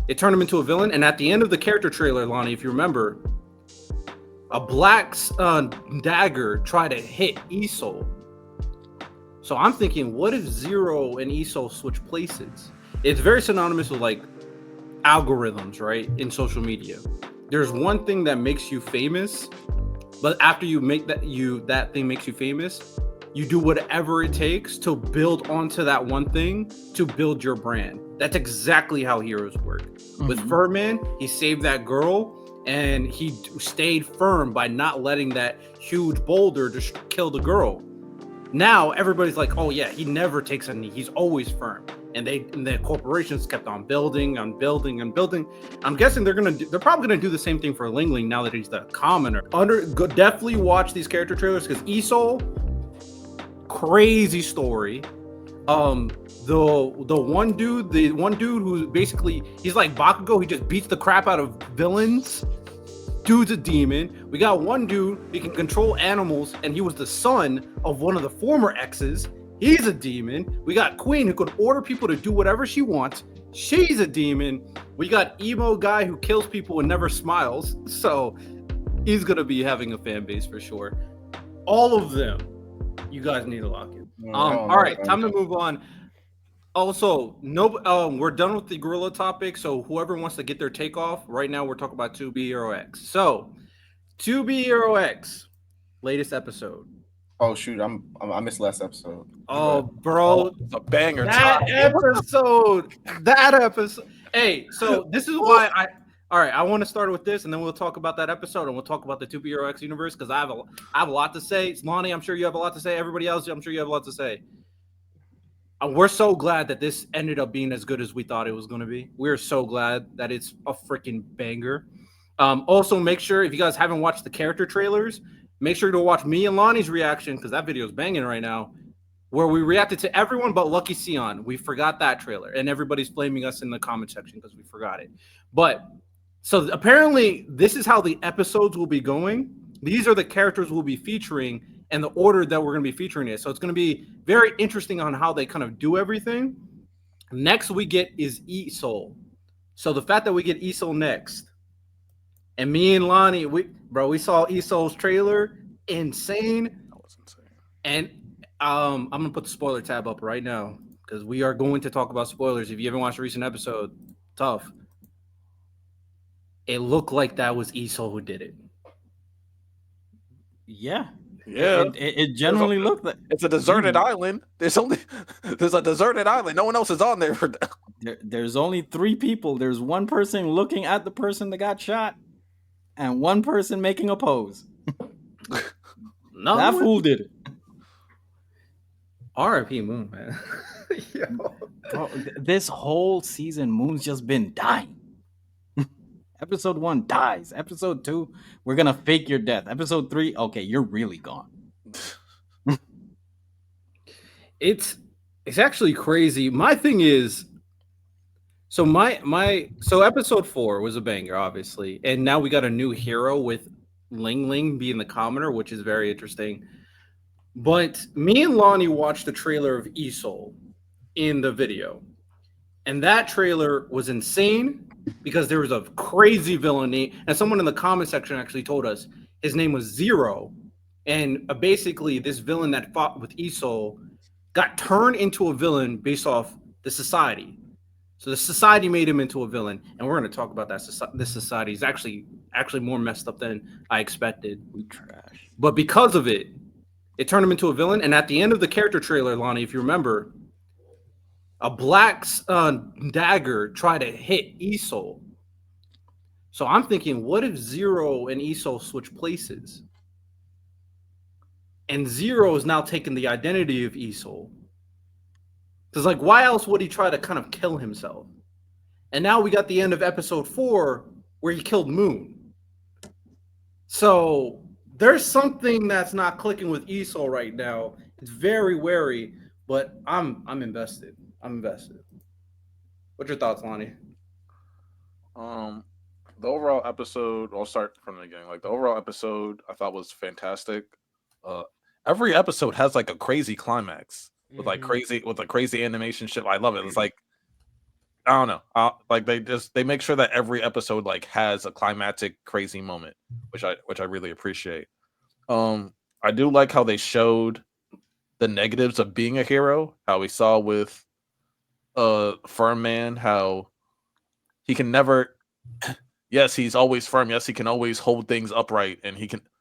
It turned him into a villain. And at the end of the character trailer, Lonnie, if you remember, a black dagger tried to hit Isol. So I'm thinking, what if Zero and Isol switch places? It's very synonymous with like algorithms, right? In social media. There's one thing that makes you famous, but after you make that thing makes you famous, you do whatever it takes to build onto that one thing to build your brand. That's exactly how heroes work. With Furman, he saved that girl and he stayed firm by not letting that huge boulder just kill the girl. Now everybody's like, oh yeah, he never takes a knee. He's always firm. And the corporations kept on building. I'm guessing they're probably gonna do the same thing for Ling Ling now that he's the commoner. Definitely watch these character trailers because Isol, crazy story. The one dude who basically he's like Bakugo, he just beats the crap out of villains. Dude's a demon. We got one dude, he can control animals, and he was the son of one of the former exes. He's a demon. We got Queen, who could order people to do whatever she wants. She's a demon. We got emo guy who kills people and never smiles. So he's gonna be having a fan base for sure. All of them, you guys need to lock in. All right, time to move on. Also, we're done with the gorilla topic. So whoever wants to get their take off, right now we're talking about 2B Hero X. So 2B Hero X, latest episode. Oh shoot, I missed last episode. Oh, bro, it's a banger. That episode. Hey, so this is why I want to start with this, and then we'll talk about that episode, and we'll talk about the 2B Hero X universe because I have a lot to say. Lonnie, I'm sure you have a lot to say. Everybody else, I'm sure you have a lot to say. We're so glad that this ended up being as good as we thought it was going to be. We're so glad that it's a freaking banger. Also, make sure if you guys haven't watched the character trailers, make sure to watch me and Lonnie's reaction because that video is banging right now, where we reacted to everyone but Lucky Sion. We forgot that trailer, and everybody's blaming us in the comment section because we forgot it. But so apparently, this is how the episodes will be going. These are the characters we'll be featuring and the order that we're going to be featuring it. So it's going to be very interesting on how they kind of do everything. Next we get is Isol. So the fact that we get Isol next, and me and Lonnie, we saw Isol's trailer, insane. That was insane. And I'm gonna put the spoiler tab up right now because we are going to talk about spoilers. If you haven't watched a recent episode, tough. It looked like that was Isol who did it. Yeah. Yeah, It generally looked like it's a deserted island. There's a deserted island. No one else is on there. There's only 3 people. There's one person looking at the person that got shot, and one person making a pose. No, that fool did it. R.I.P. Moon, man. Bro, this whole season, Moon's just been dying. Episode 1 dies. Episode 2, we're gonna fake your death. Episode 3, okay, you're really gone. It's actually crazy. My thing is, so episode 4 was a banger, obviously, and now we got a new hero with Ling Ling being the commoner, which is very interesting. But me and Lonnie watched the trailer of Isol in the video, and that trailer was insane because there was a crazy villainy, and someone in the comment section actually told us his name was Zero, and basically this villain that fought with Isol got turned into a villain based off the society. So the society made him into a villain, and we're going to talk about that. This society is actually more messed up than I expected. We trash. But because of it, it turned him into a villain. And at the end of the character trailer, Lonnie, if you remember, a black dagger tried to hit Isol. So I'm thinking, what if Zero and Isol switch places? And Zero is now taking the identity of Isol. Because, like, why else would he try to kind of kill himself? And now we got the end of episode 4 where he killed Moon. So there's something that's not clicking with Isol right now. It's very wary, but I'm invested. I'm invested. What's your thoughts, Lonnie? The overall episode, I'll start from the beginning. Like, the overall episode I thought was fantastic. Every episode has like a crazy climax with like crazy animation shit. I love it. It's like I don't know. Like they make sure that every episode like has a climactic crazy moment, which I really appreciate. I do like how they showed the negatives of being a hero. How we saw with Firm Man, how he can never. Yes, he's always firm. Yes, he can always hold things upright, and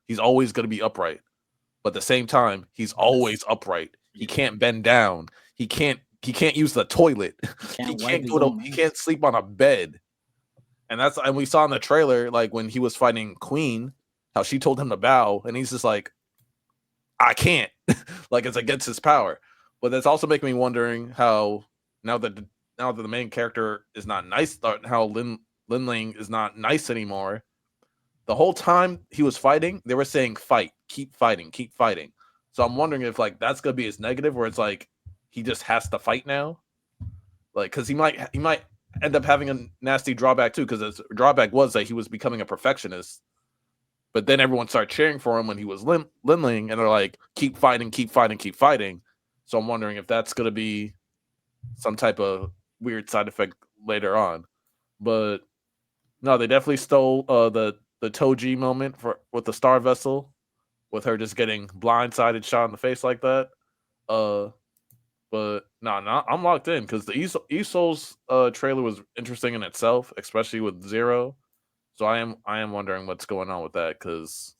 he's always going to be upright. But at the same time, he's always upright. He can't bend down. He can't use the toilet. Can't He wipe can't his go to own he ass. can't sleep on a bed. And we saw in the trailer, like when he was fighting Queen, how she told him to bow, and he's just like, I can't. Like it's against his power. But that's also making me wondering how now that the main character is not nice, how Linling is not nice anymore. The whole time he was fighting, they were saying fight, keep fighting, keep fighting. So I'm wondering if like that's gonna be his negative, where it's like he just has to fight now. Like, because he might end up having a nasty drawback too, because his drawback was that he was becoming a perfectionist. But then everyone started cheering for him when he was Linling, and they're like, keep fighting, keep fighting, keep fighting. So I'm wondering if that's gonna be some type of weird side effect later on. But no, they definitely stole the Toji moment with the Star Vessel, with her just getting blindsided, shot in the face like that. Uh, but no, I'm locked in because the Isol's trailer was interesting in itself, especially with Zero. So I am wondering what's going on with that, because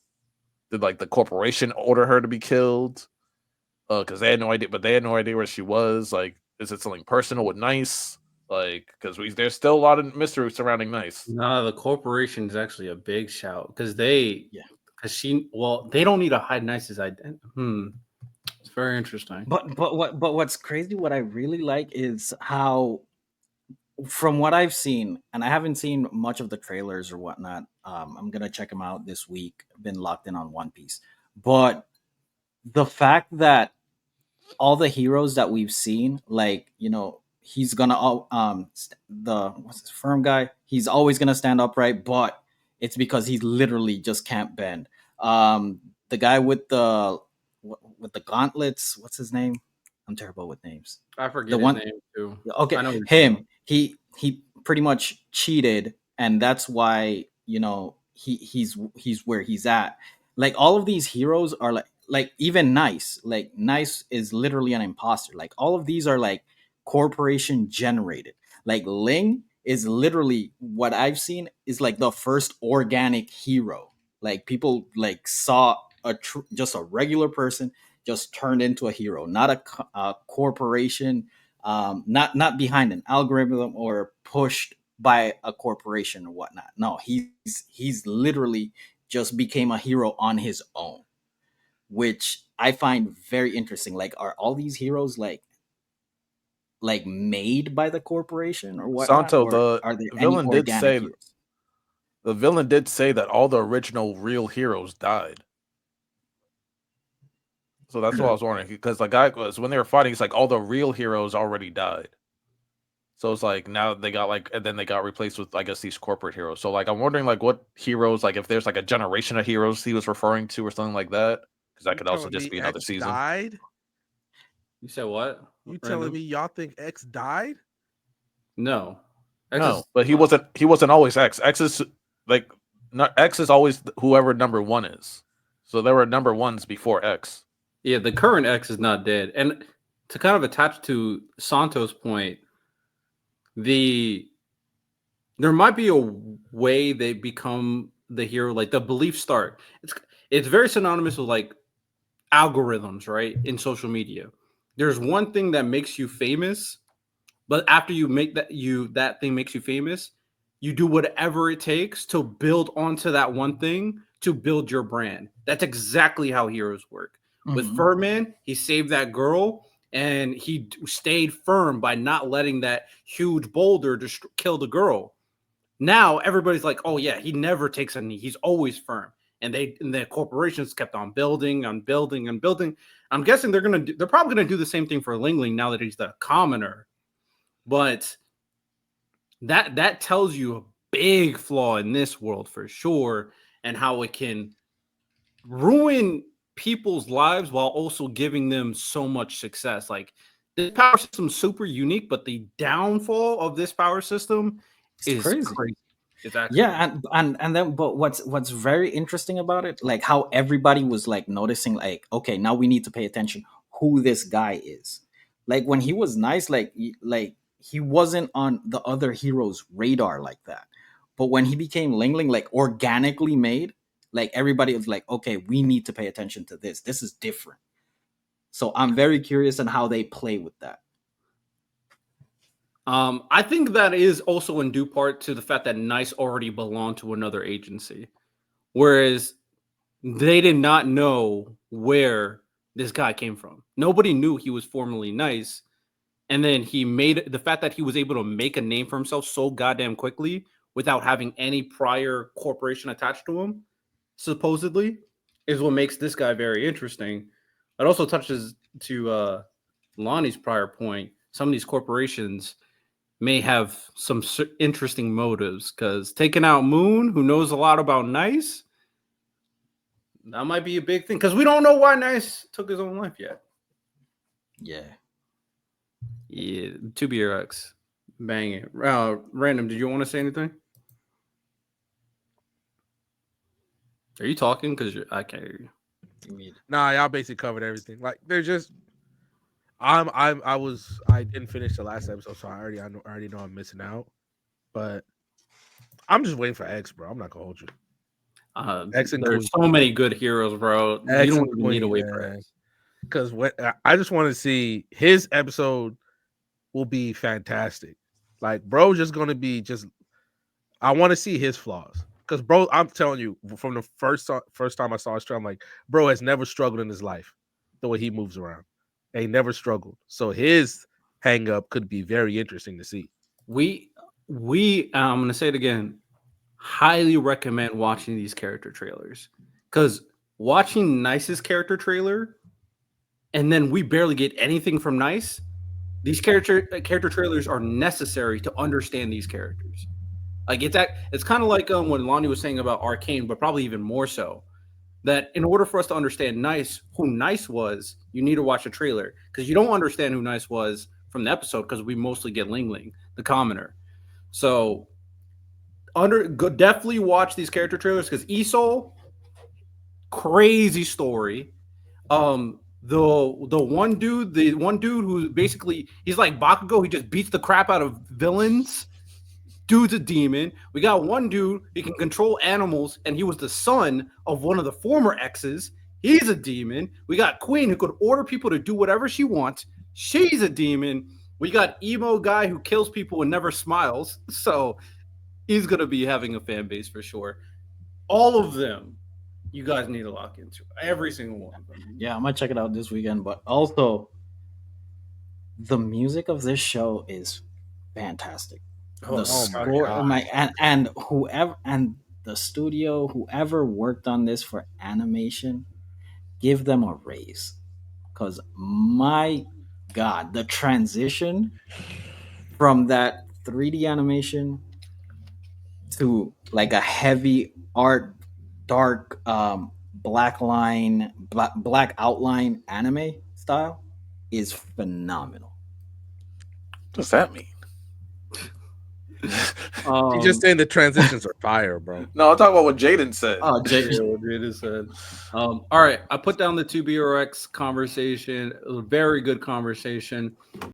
did like the corporation order her to be killed? Because they had no idea, but they had no idea where she was. Like, is it something personal with Nice? Like, because there's still a lot of mystery surrounding Nice. No, the corporation is actually a big shout because Yeah. they don't need to hide Nice's identity. It's very interesting. But what's crazy, what I really like is how, from what I've seen, and I haven't seen much of the trailers or whatnot. I'm gonna check them out this week. I've been locked in on One Piece, but the fact that all the heroes that we've seen, like, he's gonna the what's his firm guy, he's always gonna stand upright, but it's because he literally just can't bend. The guy with the gauntlets, what's his name? I'm terrible with names. I The forget his one, name too. okay, I know what you're talking him, he pretty much cheated, and that's why he's where he's at. Like, all of these heroes are like even Nice is literally an imposter. Like, all of these are like corporation generated. Like, Ling is literally, what I've seen, is like the first organic hero. Like, people like saw just a regular person just turned into a hero, not a corporation, not behind an algorithm or pushed by a corporation or whatnot. No, he's literally just became a hero on his own, which I find very interesting. Like, are all these heroes like made by the corporation or whatnot, Santo, or the are there any villain did organic say heroes? that all the original real heroes died. So that's what I was wondering, because the guy was, when they were fighting, it's like all the real heroes already died. So it's like now they got like, and then they got replaced with, I guess, these corporate heroes. So like I'm wondering like what heroes, like if there's like a generation of heroes he was referring to or something like that, because that You could also telling just me be another X season. died? You said what? You Random? telling me y'all think X died? No. No, but he wasn't always X. X is like, not X is always whoever number one is. So there were number ones before X. Yeah, the current X is not dead. And to kind of attach to Santo's point, there might be a way they become the hero, like the belief start. It's very synonymous with like algorithms, right? In social media. There's one thing that makes you famous, but after you make that thing makes you famous, you do whatever it takes to build onto that one thing to build your brand. That's exactly how heroes work. With Mhm. Furman, he saved that girl and he stayed firm by not letting that huge boulder kill the girl. Now everybody's like, "Oh yeah, he never takes a knee. He's always firm." And the corporations kept on building, on building, and building. I'm guessing they're probably gonna do the same thing for Ling Ling now that he's the commoner. But that tells you a big flaw in this world for sure, and how it can ruin people's lives while also giving them so much success. Like, This power system's super unique, but the downfall of this power system is crazy. It's actually and then but what's very interesting about it, like how everybody was like noticing, like, okay, now we need to pay attention who this guy is. Like when he was nice, like he wasn't on the other heroes' radar like that. But when he became Ling Ling, like organically made, like everybody was like, okay, we need to pay attention to this. This is different. So I'm very curious on how they play with that. I think that is also in due part to the fact that Nice already belonged to another agency, whereas they did not know where this guy came from. Nobody knew he was formerly Nice, and then he made the fact that he was able to make a name for himself so goddamn quickly without having any prior corporation attached to him, supposedly, is what makes this guy very interesting. It also touches to Lonnie's prior point. Some of these corporations may have some interesting motives, because taking out Moon, who knows a lot about Nice, that might be a big thing, because we don't know why Nice took his own life yet. Yeah. 2BRX. Bang it. Random, did you want to say anything? Are you talking? Because I can't hear you. Nah, y'all basically covered everything. Like they're just I didn't finish the last episode, so I already know I'm missing out. But I'm just waiting for X, bro. I'm not gonna hold you. X and there's Queen. so many good heroes, bro. X You don't and even need to Queen, wait for X. Because I just want to see his episode will be fantastic. Like, bro, just gonna be just. I want to see his flaws. Because, bro, I'm telling you, from the first time I saw his show, I'm like, bro has never struggled in his life the way he moves around. And he never struggled. So his hang up could be very interesting to see. We I'm gonna say it again. Highly recommend watching these character trailers, because watching Nice's character trailer, and then we barely get anything from Nice. These character trailers are necessary to understand these characters. Like it's kind of like when Lonnie was saying about Arcane, but probably even more so. That in order for us to understand Nice, who Nice was, you need to watch a trailer, because you don't understand who Nice was from the episode, because we mostly get Ling Ling, the commoner. So definitely watch these character trailers, because Esol, crazy story. The one dude who basically he's like Bakugo, he just beats the crap out of villains. Dude's a demon. We got one dude, he can control animals, and he was the son of one of the former exes. He's a demon. We got Queen, who could order people to do whatever she wants. She's a demon. We got emo guy who kills people and never smiles. So he's gonna be having a fan base for sure. All of them, you guys need to lock into. Every single one of them. Yeah, I'm gonna check it out this weekend. But also, the music of this show is fantastic. Oh, The my score, God. and whoever and the studio, whoever worked on this for animation, give them a raise, because my God, the transition from that 3D animation to like a heavy art, dark, black outline anime style is phenomenal. What does that mean? He's just saying the transitions are fire, bro. No, I'm talking about what Jaden said. Oh, Yeah, what Jaden said. All right, I put down the 2BRX conversation. A very good conversation.